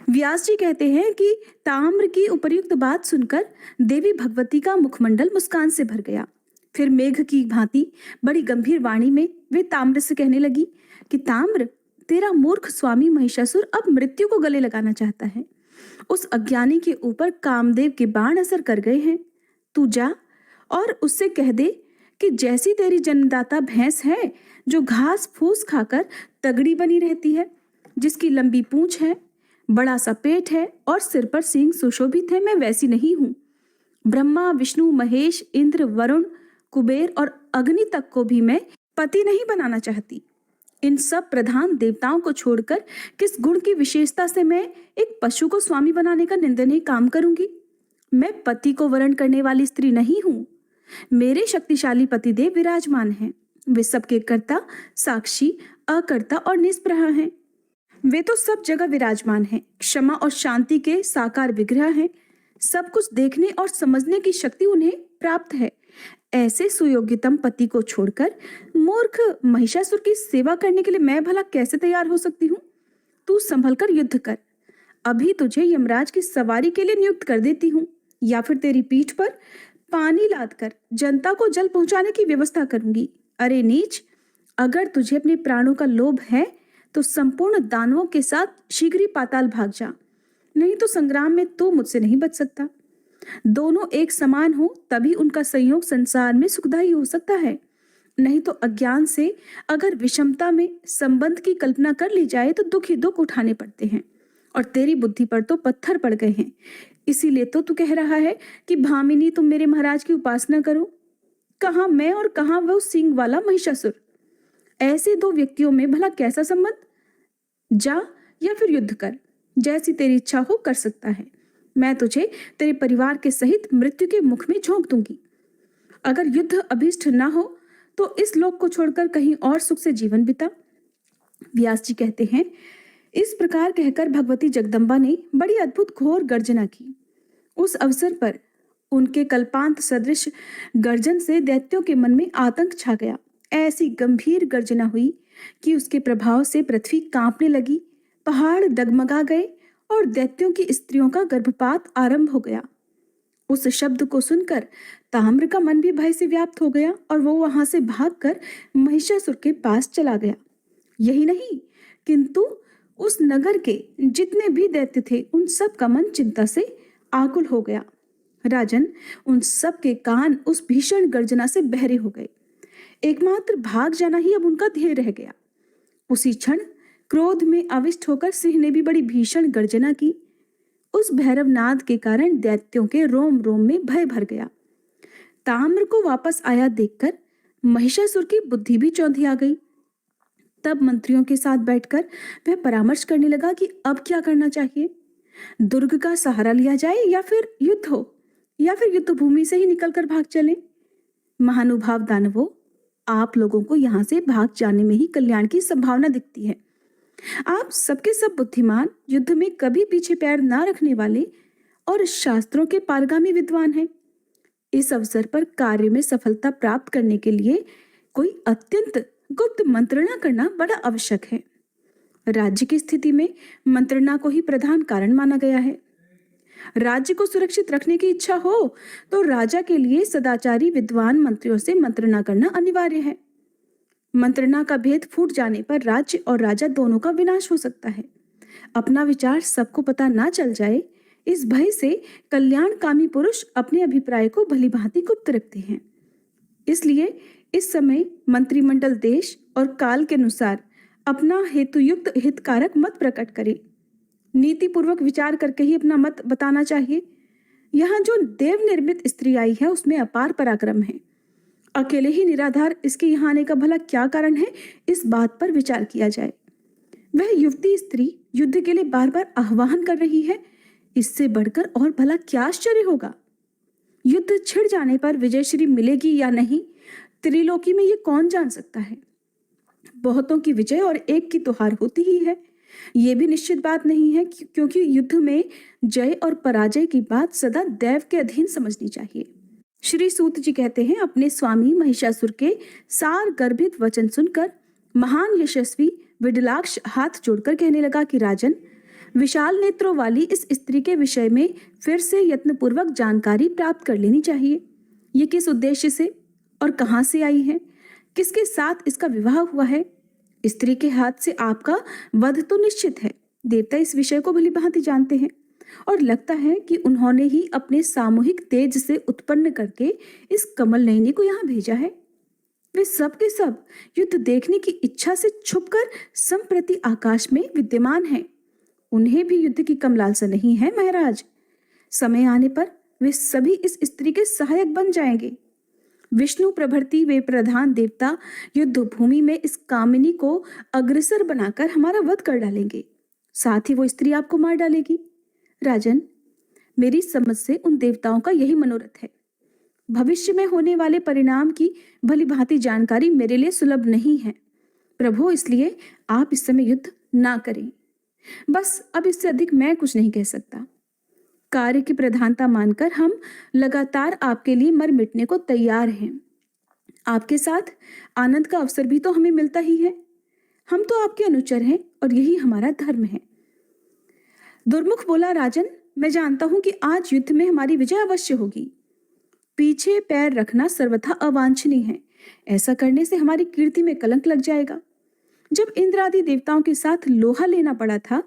व्यास जी कहते हैं कि ताम्र की उपर्युक्त बात सुनकर देवी भगवती का मुखमंडल मुस्कान से भर गया। फिर मेघ की भांति बड़ी गंभीर वाणी में वे ताम्र से कहने लगी कि ताम्र, तेरा मूर्ख स्वामी महिषासुर अब मृत्यु को गले लगाना चाहता है। उस अज्ञानी के ऊपर कामदेव के बाण असर कर गए हैं। तू जा और उससे कह दे कि जैसी तेरी जन्मदाता भैंस है, जो घास फूस खाकर तगड़ी बनी रहती है, जिसकी लंबी पूंछ है, बड़ा सा पेट है और सिर पर सींग सुशोभित है, मैं वैसी नहीं हूं। ब्रह्मा, विष्णु, महेश, इंद्र, वरुण, कुबेर और अग्नि तक को भी मैं पति नहीं बनाना चाहती। इन सब प्रधान देवताओं को छोड़कर किस गुण की विशेषता से मैं एक पशु को स्वामी बनाने का निंदनीय काम करूंगी? मैं पति को वरण करने वाली स्त्री नहीं हूं। मेरे शक्तिशाली पतिदेव विराजमान हैं। वे सबके कर्ता, साक्षी, अकर्ता और निष्प्रह हैं। वे तो सब जगह विराजमान हैं, क्षमा और शांति के साकार विग्रह हैं। सब कुछ देखने और समझने की शक्ति उन्हें प्राप्त है। ऐसे सुयोग्यतम पति को छोड़कर मूर्ख महिषासुर की सेवा करने के लिए मैं भला कैसे तैयार हो सकती हूँ? तू संभल कर युद्ध कर। अभी तुझे यमराज की सवारी के लिए नियुक्त कर देती हूँ, या फिर तेरी पीठ पर पानी लादकर जनता को जल पहुंचाने की व्यवस्था करूंगी। अरे नीच, अगर तुझे अपने प्राणों का लोभ है तो संपूर्ण दानवों के साथ शीघ्र ही पाताल भाग जा, नहीं तो संग्राम में तू मुझसे नहीं बच सकता। दोनों एक समान हो तभी उनका संयोग संसार में सुखदायी हो सकता है, नहीं तो अज्ञान से अगर विषमता में संबंध की कल्पना कर ली जाए तो दुख ही दुख उठाने पड़ते हैं, और तेरी बुद्धि पर तो पत्थर पड़ गए हैं। इसीलिए तो तू कह रहा है कि भामिनी, तुम मेरे महाराज की उपासना करो। कहाँ मैं और कहाँ वो सींग वाला महिषासुर? ऐसे दो व्यक्तियों में भला कैसा संबंध? जा या फिर युद्ध कर, जैसी तेरी इच्छा हो कर सकता है। मैं तुझे तेरे परिवार के सहित मृत्यु के मुख में झोंक दूंगी। अगर युद्ध अभीष्ट ना हो तो इस लोक को छोड़कर कहीं और सुख से जीवन बिता। व्यास जी कहते हैं, इस प्रकार कहकर भगवती जगदम्बा ने बड़ी अद्भुत घोर गर्जना की। उस अवसर पर उनके कल्पांत सदृश गर्जन से दैत्यों के मन में आतंक छा गया। ऐसी गंभीर गर्जना हुई कि उसके प्रभाव से पृथ्वी कांपने लगी, पहाड़ डगमगा गए और दैत्यों की स्त्रियों का गर्भपात आरंभ हो गया। उस शब्द को सुनकर ताम्र का मन भी भय से व्याप्त हो गया और वो वहां से भागकर महिषासुर के पास चला गया। यही नहीं, किंतु उस नगर के जितने भी दैत्य थे उन सब का मन चिंता से आकुल हो गया। राजन, उन सब के कान उस भीषण गर्जना से बहरे हो गए। एकमात्र भाग जाना ही अब उनका ध्येय रह गया। उसी क्षण क्रोध में आविष्ट होकर सिंह ने भी बड़ी भीषण गर्जना की। उस भैरव नाद के कारण दैत्यों के रोम रोम में भय भर गया। ताम्र को वापस आया देखकर महिषासुर की बुद्धि भी चौंधी आ गई। तब मंत्रियों के साथ बैठकर वह परामर्श करने लगा कि अब क्या करना चाहिए। दुर्ग का सहारा लिया जाए या फिर युद्ध हो, या फिर युद्ध भूमि से ही निकलकर भाग चले। महानुभाव दानवों, आप लोगों को यहाँ से भाग जाने में ही कल्याण की संभावना दिखती है। आप सबके सब बुद्धिमान, युद्ध में कभी पीछे पैर ना रखने वाले और शास्त्रों के पारगामी विद्वान हैं। इस अवसर पर कार्य में सफलता प्राप्त करने के लिए कोई अत्यंत गुप्त मंत्रणा करना बड़ा आवश्यक है। राज्य की स्थिति में मंत्रणा को ही प्रधान कारण माना गया है। राज्य को सुरक्षित रखने की इच्छा हो तो राजा के लिए सदाचारी विद्वान मंत्रियों से मंत्रणा करना अनिवार्य है। मंत्रणा का भेद फूट जाने पर राज्य और राजा दोनों का विनाश हो सकता है। अपना विचार सबको पता ना चल जाए, इस भय से कल्याणकामी पुरुष अपने अभिप्राय को भली भांति गुप्त रखते हैं। इसलिए इस समय मंत्रिमंडल देश और काल के अनुसार अपना हेतुयुक्त हितकारक मत प्रकट करे। नीति पूर्वक विचार करके ही अपना मत बताना चाहिए। यहाँ जो देव निर्मित स्त्री आई है उसमें अपार पराक्रम है। अकेले ही निराधार इसके यहाँ आने का भला क्या कारण है, इस बात पर विचार किया जाए। वह युवती स्त्री युद्ध के लिए बार बार आह्वान कर रही है, इससे बढ़कर और भला क्या आश्चर्य होगा। युद्ध छिड़ जाने पर विजयश्री मिलेगी या नहीं, त्रिलोकी में ये कौन जान सकता है। बहुतों की विजय और एक की तो हार होती ही है। ये भी निश्चित बात नहीं है, क्योंकि युद्ध में जय और पराजय की बात सदा दैव के अधीन समझनी चाहिए। श्री सूत जी कहते हैं, अपने स्वामी महिषासुर के सार गर्भित वचन सुनकर महान यशस्वी विडलाक्ष हाथ जोड़कर कहने लगा कि राजन, विशाल नेत्रों वाली इस स्त्री के विषय में फिर से यत्नपूर्वक जानकारी प्राप्त कर लेनी चाहिए। ये किस उद्देश्य से और कहाँ से आई है, किसके साथ इसका विवाह हुआ है। स्त्री के हाथ से आपका वध तो निश्चित है। देवता इस विषय को भली भांति जानते हैं और लगता है कि उन्होंने ही अपने सामूहिक तेज से उत्पन्न करके इस कमल नयनी को यहाँ भेजा है। वे सब के सब युद्ध देखने की इच्छा से छुपकर संप्रति आकाश में विद्यमान हैं। उन्हें भी युद्ध की कम लालसा नहीं है महाराज। समय आने पर वे सभी इस स्त्री के सहायक बन जाएंगे। विष्णु प्रभृति वे प्रधान देवता युद्ध भूमि में इस कामिनी को अग्रसर बनाकर हमारा वध कर डालेंगे। साथ ही वो स्त्री आपको मार डालेगी। राजन, मेरी समझ से उन देवताओं का यही मनोरथ है। भविष्य में होने वाले परिणाम की भली भांति जानकारी मेरे लिए सुलभ नहीं है प्रभु, इसलिए आप इस समय युद्ध ना करें। बस अब इससे अधिक मैं कुछ नहीं कह सकता। कार्य की प्रधानता मानकर हम लगातार आपके लिए मर मिटने को तैयार हैं। आपके साथ आनंद का अवसर भी तो हमें मिलता ही है। हम तो आपके अनुचर हैं और यही हमारा धर्म है। दुर्मुख बोला, राजन, मैं जानता हूं कि आज युद्ध में हमारी विजय अवश्य होगी। पीछे पैर रखना सर्वथा अवांछनीय है। ऐसा करने से हमारी कीर्ति में कलंक लग जाएगा। जब इंद्र आदि देवताओं के साथ लोहा लेना पड़ा था,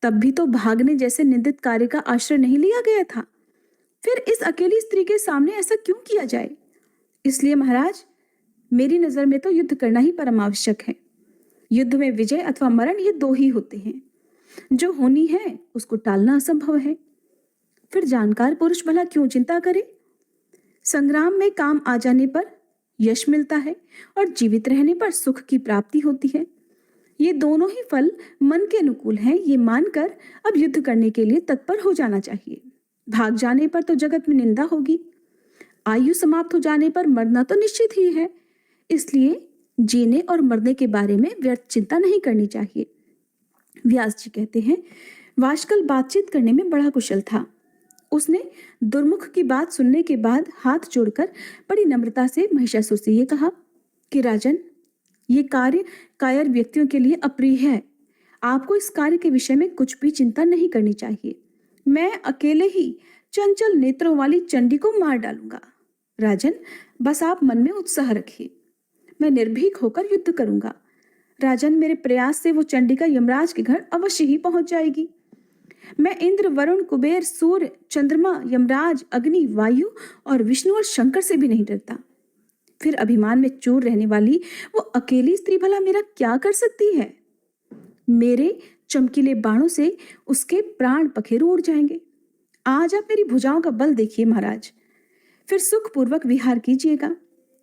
तब भी तो भागने जैसे निंदित कार्य का आश्रय नहीं लिया गया था। फिर इस अकेली स्त्री के सामने ऐसा क्यों किया जाए? इसलिए महाराज, मेरी नजर में तो युद्ध करना ही परम आवश्यक है। युद्ध में विजय अथवा मरण ये दो ही होते हैं। जो होनी है उसको टालना असंभव है। फिर जानकार पुरुष भला क्यों चिंता करे? संग्राम में काम आ जाने पर यश मिलता है और जीवित रहने पर सुख की प्राप्ति होती है। ये दोनों ही फल मन के अनुकूल हैं, ये मानकर अब युद्ध करने के लिए तत्पर हो जाना चाहिए। भाग जाने पर तो जगत में निंदा होगी। आयु समाप्त हो जाने पर मरना तो निश्चित ही है। इसलिए जीने और मरने के बारे में व्यर्थ चिंता नहीं करनी चाहिए। व्यास जी कहते हैं, वाशकल बातचीत करने में बड़ा कुशल था। उसने दुर्मुख की बात सुनने के बाद हाथ जोड़कर बड़ी नम्रता से महिषासुर से ये कहा कि राजन, ये कार्य कायर व्यक्तियों के लिए अप्रिय है। आपको इस कार्य के विषय में कुछ भी चिंता नहीं करनी चाहिए। मैं अकेले ही चंचल नेत्रों वाली चंडी को मार डालूंगा। राजन, बस आप मन में उत्साह रखिए। मैं निर्भीक होकर युद्ध करूंगा। राजन, मेरे प्रयास से वो चंडिका यमराज के घर अवश्य ही पहुंच जाएगी। मैं इंद्र, वरुण, कुबेर, सूर्य, चंद्रमा, यमराज, अग्नि, वायु और विष्णु और शंकर से भी नहीं डरता। फिर अभिमान में चूर रहने वाली वो अकेली स्त्री भला मेरा क्या कर सकती है? मेरे चमकीले बाणों से उसके प्राण पखेरु उड़ जाएंगे। आज आप मेरी भुजाओं का बल देखिए महाराज। फिर सुखपूर्वक विहार कीजिएगा।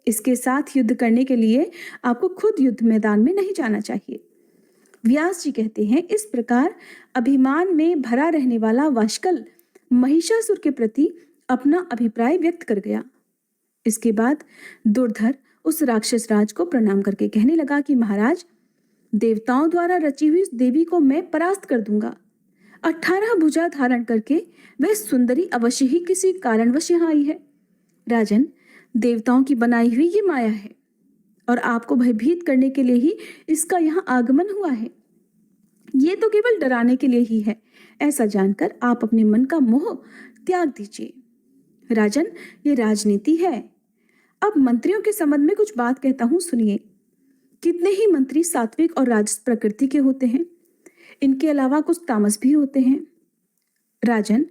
इसके साथ युद्ध करने के लिए आपको खुद युद्ध मैदान में नहीं जाना चाहिए। व्यास जी कहते हैं, इस प्रकार अभिमान में भरा रहने वाला वाशकल महिषासुर के प्रति अपना अभिप्राय व्यक्त कर गया। इसके बाद दुर्धर उस राक्षस राज को प्रणाम करके कहने लगा कि महाराज, देवताओं द्वारा रची हुई देवी को मैं परास्त कर दूंगा। 18 भुजा धारण करके वह सुंदरी अवश्य ही किसी कारणवश यहाँ आई है। राजन, देवताओं की बनाई हुई ये माया है और आपको भयभीत करने के लिए ही इसका यहाँ आगमन हुआ है। ये तो केवल डराने के लिए ही है। ऐसा जानकर आप अपने मन का मोह त्याग दीजिए। राजन, ये राजनीति है। अब मंत्रियों के संबंध में कुछ बात कहता हूं, सुनिए। कितने ही मंत्री सात्विक और राजस प्रकृति के होते हैं। इनके अलावा कुछ तामस भी होते हैं। राजन,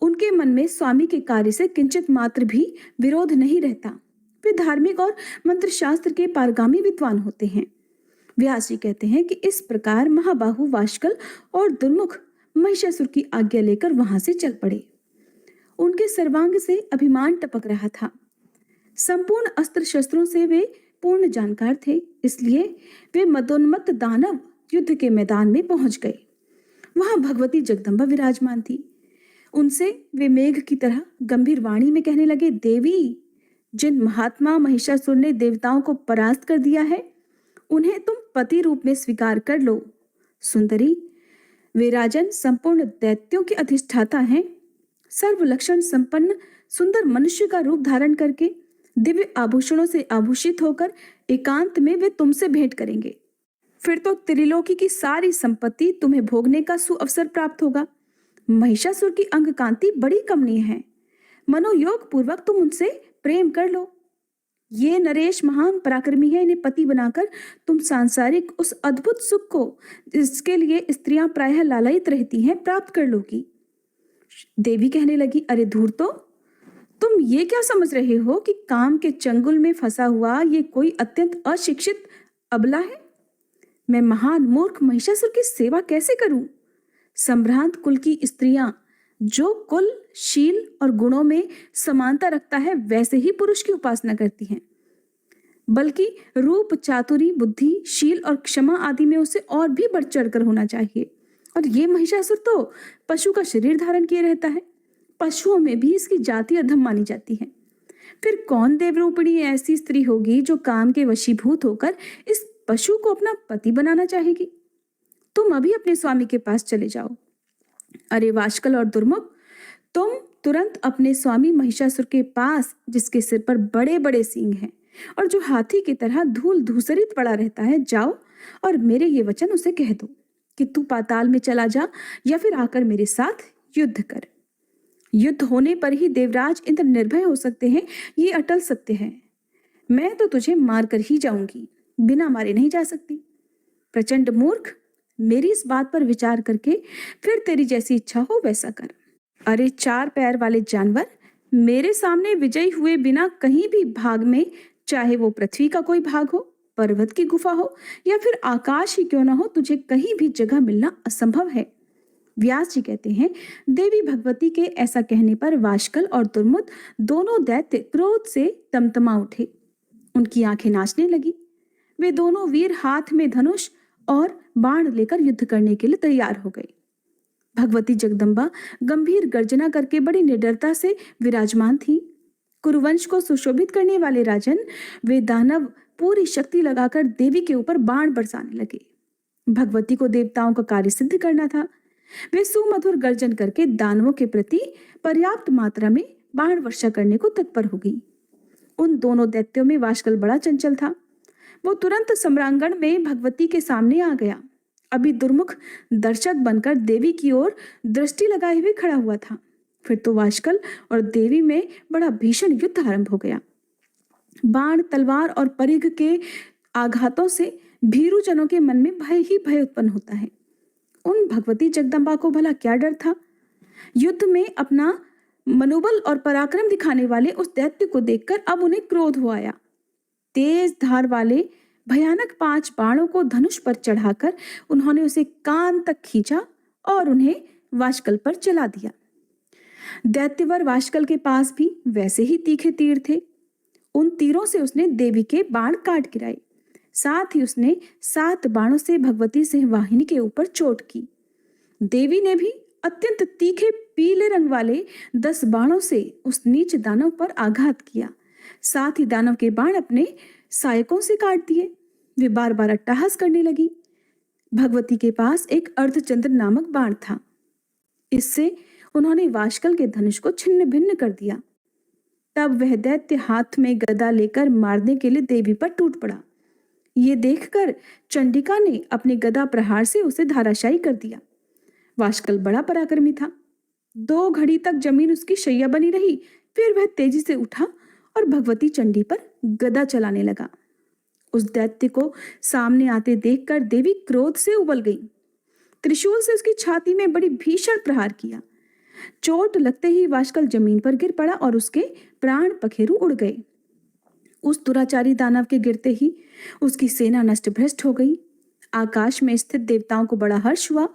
उनके मन में स्वामी के कार्य से किंचित मात्र भी विरोध नहीं रहता। वे धार्मिक और मंत्र शास्त्र के पारगामी विद्वान होते हैं। व्यास जी कहते हैं कि इस प्रकार महाबाहु वाशकल और दुर्मुख महिषासुर की आज्ञा लेकर वहां से चल पड़े। उनके सर्वांग से अभिमान टपक रहा था। संपूर्ण अस्त्र शस्त्रों से वे पूर्ण जानकार थे, इसलिए वे मदोन्मत्त दानव युद्ध के मैदान में पहुंच गए। वहां भगवती जगदम्बा विराजमान थी। उनसे वे मेघ की तरह गंभीर वाणी में कहने लगे, देवी, जिन महात्मा महिषासुर ने देवताओं को परास्त कर दिया है, उन्हें तुम पति रूप में स्वीकार कर लो। सुंदरी, वे राजन संपूर्ण दैत्यों के अधिष्ठाता हैं। सर्व लक्षण संपन्न सुंदर मनुष्य का रूप धारण करके दिव्य आभूषणों से आभूषित होकर एकांत में वे तुमसे भेंट करेंगे। फिर तो त्रिलोकी की सारी संपत्ति तुम्हें भोगने का सुअवसर प्राप्त होगा। महिषासुर की अंग कांति बड़ी कमनीय है, मनोयोग पूर्वक तुम उनसे प्रेम कर लो। ये नरेश महान पराक्रमी है, इन्हें पति बनाकर तुम सांसारिक उस अद्भुत सुख को, जिसके लिए स्त्रियां प्रायः लालायित रहती हैं, प्राप्त कर लोगी। देवी कहने लगी, अरे धूर्तो, तुम ये क्या समझ रहे हो कि काम के चंगुल में फंसा हुआ ये कोई अत्यंत अशिक्षित अबला है? मैं महान मूर्ख महिषासुर की सेवा कैसे करूं? संभ्रांत कुल की स्त्रियां जो कुल, शील और गुणों में समानता रखता है वैसे ही पुरुष की उपासना करती हैं, बल्कि रूप, चातुरी, बुद्धि, शील और क्षमा आदि में उसे और भी बढ़ चढ़कर होना चाहिए। और ये महिषासुर तो पशु का शरीर धारण किए रहता है, पशुओं में भी इसकी जाति अधम मानी जाती है। फिर कौन देवरूपिणी ऐसी स्त्री होगी जो काम के वशीभूत होकर इस पशु को अपना पति बनाना चाहेगी? तुम अभी अपने स्वामी के पास चले जाओ। अरे वाशकल और दुर्मुख, तुम तुरंत अपने स्वामी महिषासुर के पास, जिसके सिर पर बड़े बड़े सींग हैं और जो हाथी की तरह धूल धूसरित पड़ा रहता है, जाओ और मेरे ये वचन उसे कह दो कि तू पाताल में चला जा या फिर आकर मेरे साथ युद्ध कर। युद्ध होने पर ही देवराज इंद्र निर्भय हो सकते हैं, ये अटल सत्य है। मैं तो तुझे मार कर ही जाऊंगी, बिना मारे नहीं जा सकती। प्रचंड मूर्ख, मेरी इस बात पर विचार करके फिर तेरी जैसी इच्छा हो वैसा कर। अरे चार पैर वाले जानवर, मेरे सामने विजयी हुए बिना कहीं भी भाग में, चाहे वो पृथ्वी का कोई भाग हो, पर्वत की गुफा हो या फिर आकाश ही क्यों ना हो, तुझे कहीं भी जगह मिलना असंभव है। व्यास जी कहते हैं, देवी भगवती के ऐसा कहने पर वाशकल और दुर्मुद दोनों दैत्य क्रोध से तमतमा उठे। उनकी आंखें नाचने लगी। वे दोनों वीर हाथ में धनुष और बाण लेकर युद्ध करने के लिए तैयार हो गए। भगवती जगदम्बा गंभीर गर्जना करके बड़ी निडरता से विराजमान थी। कुरुवंश को सुशोभित करने वाले राजन, वे दानव पूरी शक्ति लगाकर देवी के ऊपर बाण बरसाने लगे। भगवती को देवताओं का कार्य सिद्ध करना था। वे सुमधुर गर्जन करके दानवों के प्रति पर्याप्त मात्रा में बाण वर्षा करने को तत्पर हो गई। उन दोनों दैत्यों में वाशकल बड़ा चंचल था। वो तुरंत सम्रांगण में भगवती के सामने आ गया। अभी दुर्मुख दर्शक बनकर देवी की ओर दृष्टि लगाए हुए खड़ा हुआ था। फिर तो वाशकल और देवी में बड़ा भीषण युद्ध आरंभ हो गया। बाण, तलवार और परिघ के आघातों से भीरुजनों के मन में भय ही भय उत्पन्न होता है। उन भगवती जगदम्बा को भला क्या डर था? युद्ध में अपना मनोबल और पराक्रम दिखाने वाले उस दैत्य को देखकर अब उन्हें क्रोध हो आया। तेज धार वाले भयानक 5 बाणों को धनुष पर चढ़ाकर उन्होंने उसे कान तक खींचा और उन्हें वाशकल पर चला दिया। दैत्यवर वाशकल के पास भी वैसे ही तीखे तीर थे। उन तीरों से उसने देवी के बाण काट गिराए। साथ ही उसने 7 बाणों से भगवती सिंहवाहिनी के ऊपर चोट की। देवी ने भी अत्यंत तीखे पीले रंग वाले 10 बाणों से उस नीच दानव पर आघात किया। साथ ही दानव के बाण अपने सहायकों से काट दिए। वे बार बार अट्टहास करने लगी। भगवती के पास एक अर्धचंद्र नामक बाण था। इससे उन्होंने वाशकल के धनुष को छिन्न भिन्न कर दिया। तब वह दैत्य हाथ में गदा लेकर मारने के लिए देवी पर टूट पड़ा। ये देखकर चंडिका ने अपने गदा प्रहार से उसे धाराशायी कर दिया। वाशकल बड़ा पराक्रमी था। 2 घड़ी तक जमीन उसकी शैया बनी रही। फिर वह तेजी से उठा और भगवती चंडी पर गदा चलाने लगा। उस दैत्य को सामने आते देखकर देवी क्रोध से उबल गई। त्रिशूल से उसकी छाती में बड़ी भीषण प्रहार किया। चोट लगते ही वाशकल जमीन पर गिर पड़ा और उसके प्राण पखेरु उड़ गए। उस दुराचारी दानव के गिरते ही उसकी सेना नष्ट भ्रष्ट हो गई। आकाश में स्थित देवताओं को बड़ा हर्ष हुआ।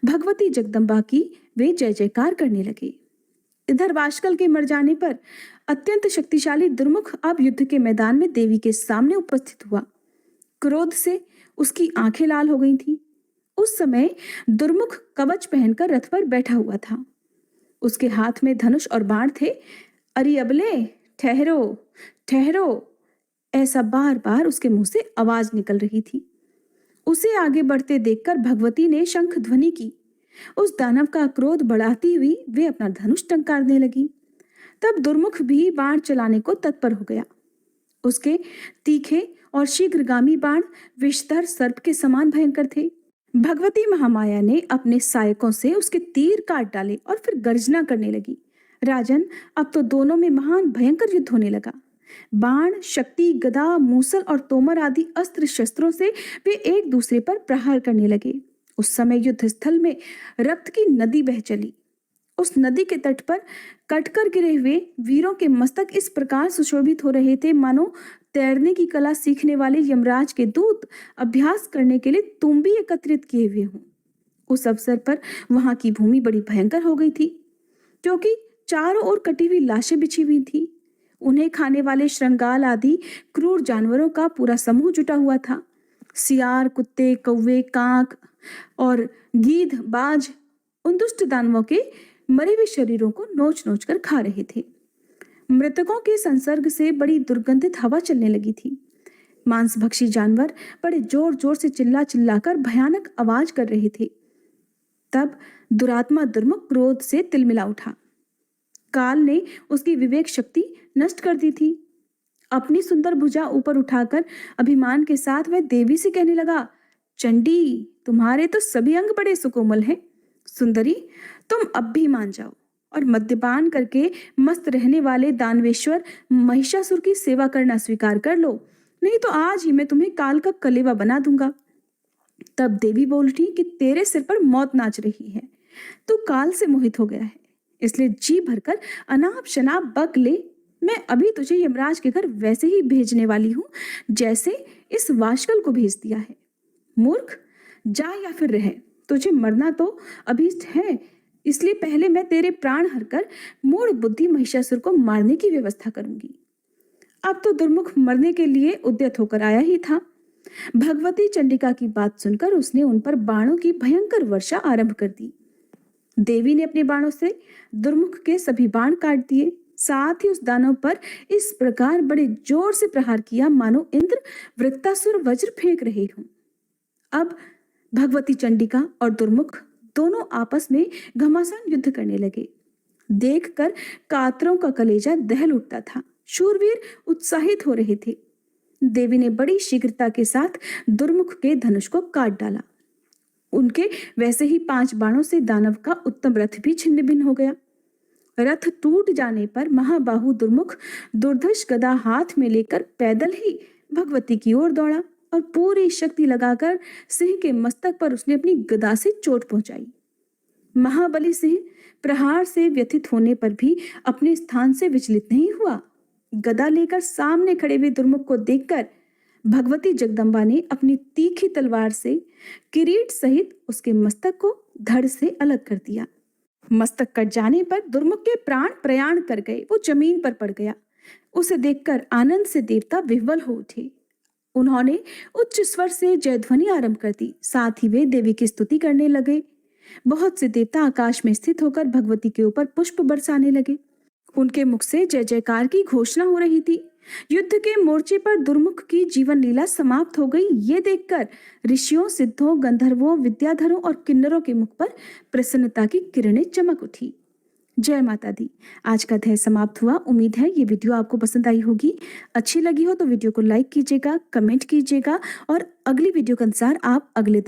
भगवती जगदम्बा की वे जय जयकार करने लगे। इधर वाशकल के मर जाने पर अत्यंत शक्तिशाली दुर्मुख अब युद्ध के मैदान में देवी के सामने उपस्थित हुआ। क्रोध से उसकी आंखें लाल हो गई थी। उस समय दुर्मुख कवच पहनकर रथ पर बैठा हुआ था। उसके हाथ में धनुष और बाण थे। अरे अबले, ठहरो ठहरो, ऐसा बार बार उसके मुंह से आवाज निकल रही थी। उसे आगे बढ़ते देखकर भगवती ने शंख ध्वनि की। उस दानव का क्रोध बढ़ाती हुई वे अपना धनुष टंकारने लगी। तब दुर्मुख भी बाण चलाने को तत्पर हो गया। उसके तीखे और शीघ्रगामी बाण विषधर सर्प के समान भयंकर थे। भगवती महामाया ने अपने सहायकों से उसके तीर काट डाले और फिर गर्जना करने लगी। राजन, अब तो दोनों में महान भयंकर युद्ध होने लगा। बाण, शक्ति, गदा, मूसल और तोमर आदि अस्त्र शस्त्रों से वे एक दूसरे पर प्रहार करने लगे। उस समय युद्ध स्थल में रक्त की नदी बह चली। उस नदी के तट पर कटकर गिरे हुए वीरों के मस्तक इस प्रकार सुशोभित हो रहे थे मानो तैरने की कला सीखने वाले यमराज के दूत अभ्यास करने के लिए तुंबी एकत्रित किए हुए हों। उस अवसर पर वहां की भूमि बड़ी भयंकर हो गई थी, क्योंकि चारों ओर कटी हुई लाशें बिछी हुई थी। उन्हें खाने वाले श्रृंगाल आदि क्रूर जानवरों का पूरा समूह जुटा हुआ था। सियार, कुत्ते, कौवे, काक और गीध, बाज उन दुष्ट दानवों के मरे हुए शरीरों को नोच नोच कर खा रहे थे। मृतकों के संसर्ग से बड़ी दुर्गंधित हवा चलने लगी थी। मांसभक्षी जानवर बड़े जोर जोर से चिल्ला चिल्लाकर भयानक आवाज कर रहे थे। तब दुरात्मा दुर्मुख क्रोध से तिलमिला उठा। काल ने उसकी विवेक शक्ति नष्ट कर दी थी। अपनी सुंदर भुजा ऊपर उठाकर अभिमान के साथ वह देवी से कहने लगा, चंडी, तुम्हारे तो सभी अंग बड़े सुकोमल हैं। सुंदरी, तुम अब भी मान जाओ और मद्यपान करके मस्त रहने वाले दानवेश्वर महिषासुर की सेवा करना स्वीकार कर लो, नहीं तो आज ही मैं तुम्हें काल का कलेवा बना दूंगा। तब देवी बोल उठी कि तेरे सिर पर मौत नाच रही है। तू काल से मोहित हो गया है, इसलिए जी भरकर अनाप शनाप बक ले। मैं अभी तुझे यमराज के घर वैसे ही भेजने वाली हूं जैसे इस वाशकल को भेज दिया है। मूर्ख, जा या फिर रह, तुझे मरना तो अभीष्ट है, इसलिए पहले मैं तेरे प्राण हरकर मूढ़ बुद्धि महिषासुर को मारने की व्यवस्था करूंगी। अब तो दुर्मुख मरने के लिए उद्यत होकर आया ही था। भगवती चंडिका की बात सुनकर उसने उन पर बाणों की भयंकर वर्षा आरंभ कर दी। देवी ने अपने बाणों से दुर्मुख के सभी बाण काट दिए। साथ ही उस दानव पर इस प्रकार बड़े जोर से प्रहार किया मानो इंद्र वृत्तासुर वज्र फेंक रहे हों। अब भगवती चंडिका और दुर्मुख दोनों आपस में घमासान युद्ध करने लगे। देखकर कातरों का कलेजा दहल उठता था। शूरवीर उत्साहित हो रहे थे। देवी ने बड़ी शीघ्रता के साथ दुर्मुख के धनुष को काट डाला। उनके वैसे ही 5 बाणों से दानव का उत्तम रथ भी छिन्न भिन्न हो गया। रथ टूट जाने पर महाबाहु दुर्मुख दुर्धर्ष गदा हाथ में लेकर पैदल ही भगवती की ओर दौड़ा और पूरी शक्ति लगाकर सिंह के मस्तक पर उसने अपनी गदा से चोट पहुंचाई। महाबली सिंह प्रहार से व्यथित होने पर भी अपने स्थान से विचलित नहीं हुआ। गदा लेकर सामने खड़े हुए दुर्मुख को देखकर भगवती जगदम्बा ने अपनी तीखी तलवार से किरीट सहित उसके मस्तक को धड़ से अलग कर दिया। मस्तक कट जाने पर दुर्मुख के प्राण प्रयाण कर गए। वो जमीन पर पड़ गया। उसे देखकर आनंद से देवता विह्वल हो उठे। उन्होंने उच्च स्वर से जयध्वनि आरंभ कर दी। साथ ही वे देवी की स्तुति करने लगे। बहुत से देवता आकाश में स्थित होकर भगवती के ऊपर पुष्प बरसाने लगे। उनके मुख से जय जयकार की घोषणा हो रही थी। युद्ध के मोर्चे पर दुर्मुख की जीवन लीला समाप्त हो गई। ये देखकर ऋषियों, सिद्धों, गंधर्वों, विद्याधरों और किन्नरों के मुख पर प्रसन्नता की किरणें चमक उठी। जय माता दी। आज का अध्याय समाप्त हुआ। उम्मीद है ये वीडियो आपको पसंद आई होगी। अच्छी लगी हो तो वीडियो को लाइक कीजिएगा, कमेंट कीजिएगा और अगली वीडियो के अनुसार आप अगले दिन